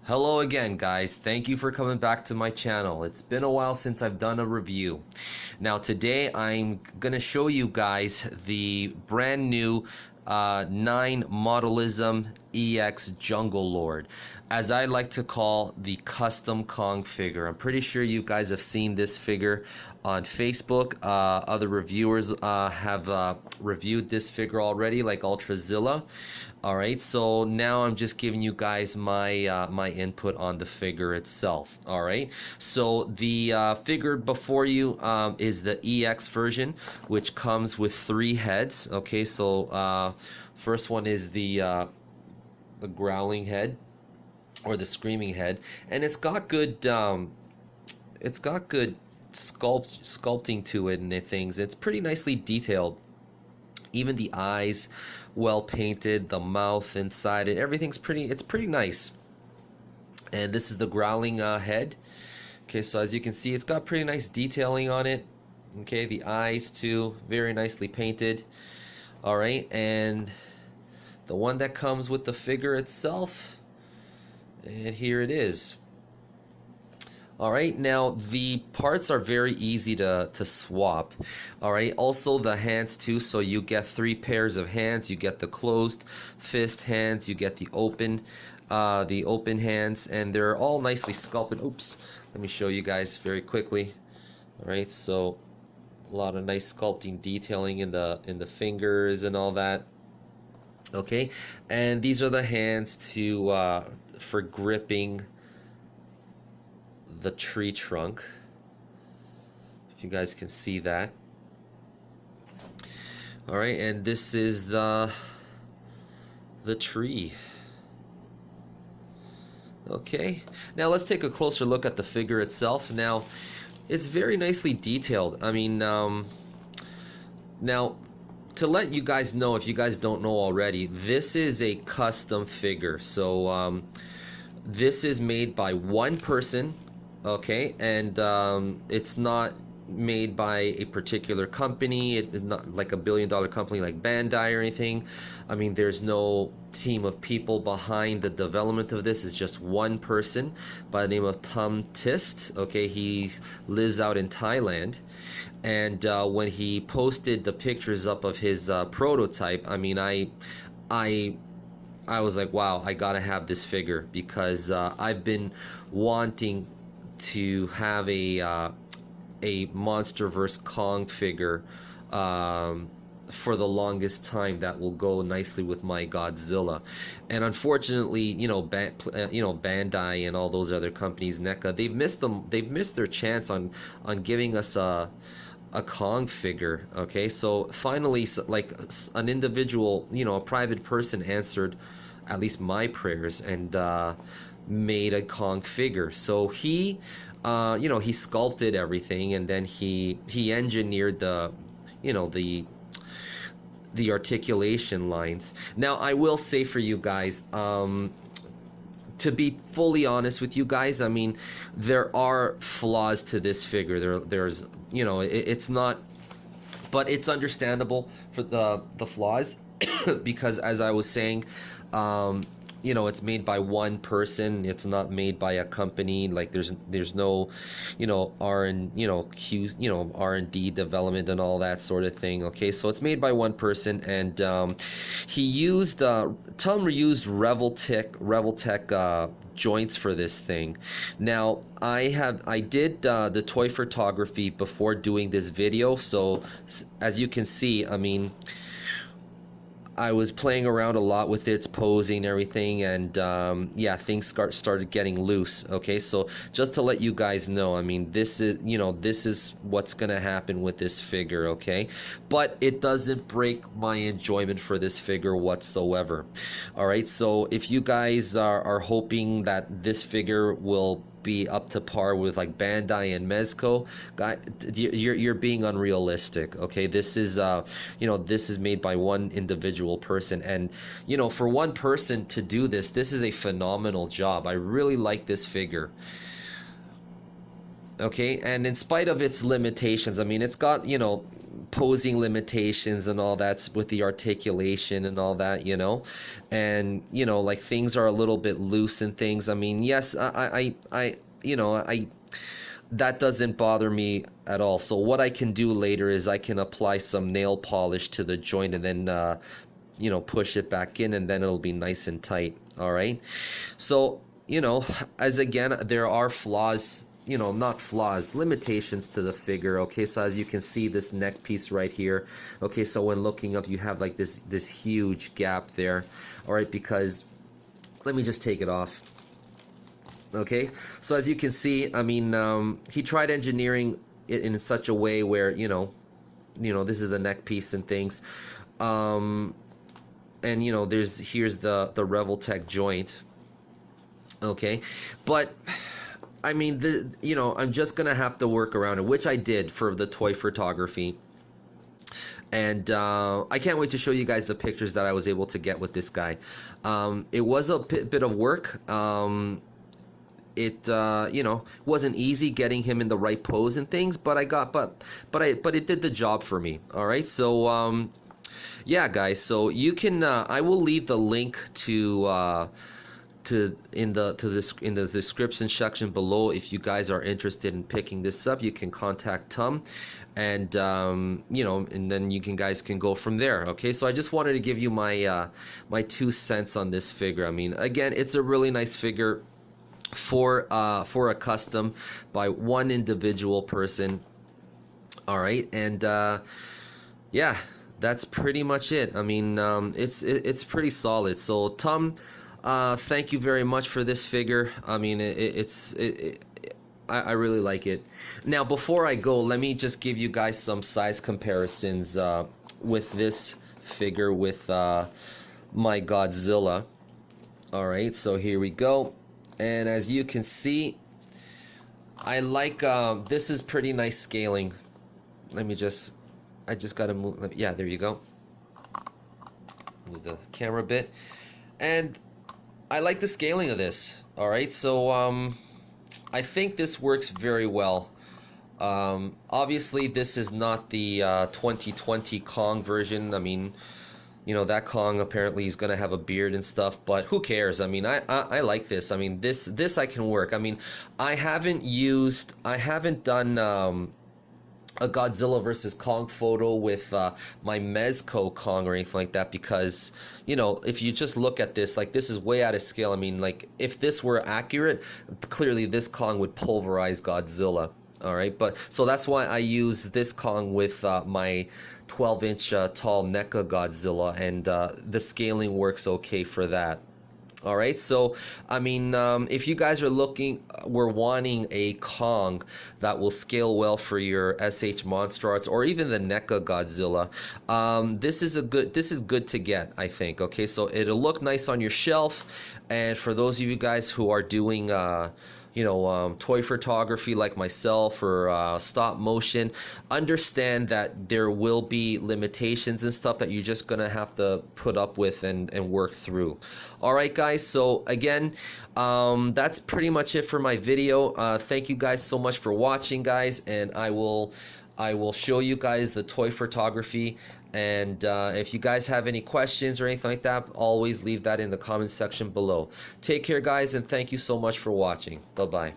Hello again, guys. Thank you for coming back to my channel. It's been a while since I've done a review. Now today I'm gonna show you guys the brand new 9 Modelism EX Jungle Lord, as I like to call the custom Kong figure. I'm pretty sure you guys have seen this figure on Facebook. Other reviewers have reviewed this figure already, like Ultrazilla. All right, so now I'm just giving you guys my my input on the figure itself. All right, so the figure before you is the EX version, which comes with 3 heads. Okay, so first one is the growling head, or the screaming head, and it's got good sculpting to it and things. It's pretty nicely detailed. Even the eyes, well painted, the mouth inside it, everything's pretty nice. And this is the growling head. Okay, so as you can see, it's got pretty nice detailing on it. Okay, the eyes too, very nicely painted. All right, and the one that comes with the figure itself, and here it is. Alright, now the parts are very easy to swap. Alright, also the hands too, so you get 3 pairs of hands. You get the closed fist hands, you get the open hands, and they're all nicely sculpted. Oops, let me show you guys very quickly. Alright, so a lot of nice sculpting detailing in the fingers and all that. Okay, and these are the hands to for gripping the tree trunk, if you guys can see that. All right, and this is the tree. Okay, now let's take a closer look at the figure itself. Now it's very nicely detailed. I mean, now to let you guys know, if you guys don't know already, this is a custom figure. So this is made by one person. Okay, and it's not made by a particular company. It's not like a billion-dollar company like Bandai or anything. I mean, there's no team of people behind the development of this. It's just one person by the name of Tom Tist. Okay, he lives out in Thailand, and when he posted the pictures up of his prototype, I mean, I was like, wow, I gotta have this figure, because I've been wanting to have a Monsterverse Kong figure for the longest time that will go nicely with my Godzilla. And unfortunately, you know, Bandai and all those other companies, NECA, they've missed their chance on giving us a Kong figure. Okay, so finally, like an individual, you know, a private person answered at least my prayers and made a Kong figure. So he you know, he sculpted everything, and then he engineered the, you know, the articulation lines. Now I will say for you guys, to be fully honest with you guys, I mean, there are flaws to this figure. There's, you know, it's not, but it's understandable for the flaws because, as I was saying, you know, it's made by one person. It's not made by a company. Like there's no, you know, R&D development and all that sort of thing. Okay, so it's made by one person, and he used Tom reused Reveltech joints for this thing. Now I did the toy photography before doing this video, so as you can see, I mean, I was playing around a lot with its posing and everything, and yeah, things started getting loose. Okay, so just to let you guys know, I mean, this is, you know, this is what's gonna happen with this figure. Okay, but it doesn't break my enjoyment for this figure whatsoever. All right, so if you guys are hoping that this figure will be up to par with like Bandai and Mezco, you're being unrealistic. Okay, this is you know, this is made by one individual person, and you know, for one person to do this is a phenomenal job. I really like this figure. Okay, and in spite of its limitations, I mean, it's got, you know, posing limitations and all that with the articulation and all that, you know, and, you know, like things are a little bit loose and things. I mean, yes, you know, that doesn't bother me at all. So what I can do later is I can apply some nail polish to the joint and then, you know, push it back in, and then it'll be nice and tight. All right. So, you know, as again, there are flaws, you know, not flaws, limitations to the figure. Okay, so as you can see, this neck piece right here. Okay, so when looking up, you have like this huge gap there. All right, because let me just take it off. Okay, so as you can see, I mean, he tried engineering it in such a way where, you know, this is the neck piece and things. And you know, here's the Revoltech joint. Okay, but I mean, you know, I'm just gonna have to work around it, which I did for the toy photography. And I can't wait to show you guys the pictures that I was able to get with this guy. It was a bit of work. It you know, wasn't easy getting him in the right pose and things, but it did the job for me. All right, so yeah, guys, so you can I will leave the link to in the description section below. If you guys are interested in picking this up, you can contact Tom, and you know, and then guys can go from there. Okay, so I just wanted to give you my my 2 cents on this figure. I mean, again, it's a really nice figure for a custom by one individual person. All right, and yeah, that's pretty much it. I mean, it's pretty solid. So Tom, thank you very much for this figure. I mean, I really like it. Now, before I go, let me just give you guys some size comparisons with this figure with my Godzilla. All right, so here we go. And as you can see, I like this is pretty nice scaling. Let me just, I just gotta move. Yeah, there you go. Move the camera a bit, and I like the scaling of this. All right, so I think this works very well. Obviously, this is not the 2020 Kong version. I mean, you know, that Kong apparently is gonna have a beard and stuff, but who cares? I mean, I like this. I mean, this I can work. I mean, I haven't done a Godzilla versus Kong photo with my Mezco Kong or anything like that, because, you know, if you just look at this, like, this is way out of scale. I mean, like, if this were accurate, clearly this Kong would pulverize Godzilla. All right, but so that's why I use this Kong with my 12-inch tall NECA Godzilla, and the scaling works okay for that. All right, so I mean, if you guys are wanting a Kong that will scale well for your s.h.monsterarts or even the NECA Godzilla, this is good to get, I think. Okay, so it'll look nice on your shelf, and for those of you guys who are doing you know, toy photography like myself, or stop motion, understand that there will be limitations and stuff that you're just gonna have to put up with and work through. All right, guys, so again, that's pretty much it for my video. Thank you guys so much for watching, guys, and I will show you guys the toy photography. And if you guys have any questions or anything like that, always leave that in the comment section below. Take care, guys, and thank you so much for watching. Bye-bye.